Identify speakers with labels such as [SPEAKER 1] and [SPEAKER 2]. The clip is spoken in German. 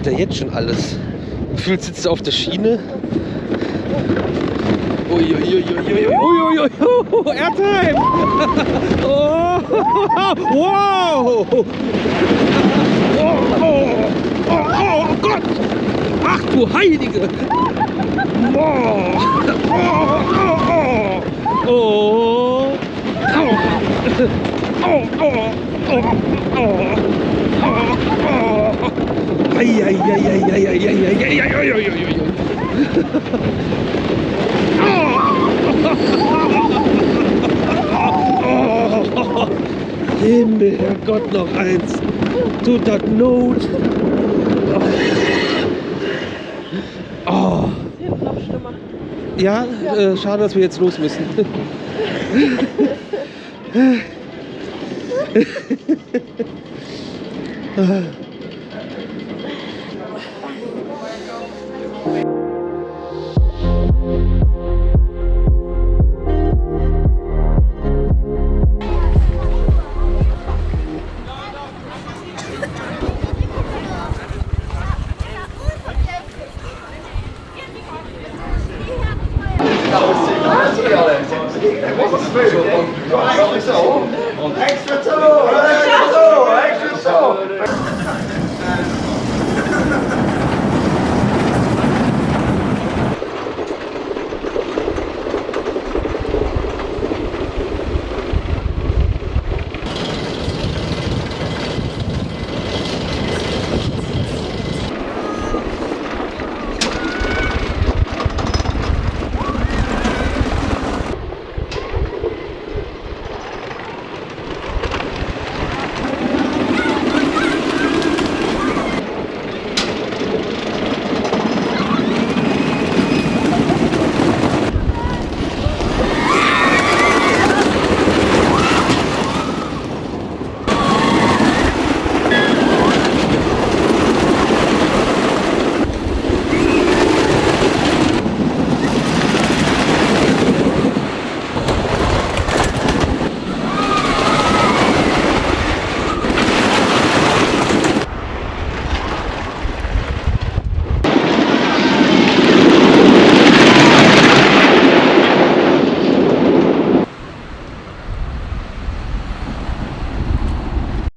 [SPEAKER 1] er jetzt schon alles? Gefühlt sitzt er auf der Schiene. Uiuiuiuiuiuiui, Airtime! Oh, wow! Oh Gott! Ach du Heilige! Himmel, Herrgott, noch eins. Tut das Not. Oh. Noch schlimmer. Ja, schade, dass wir jetzt los müssen.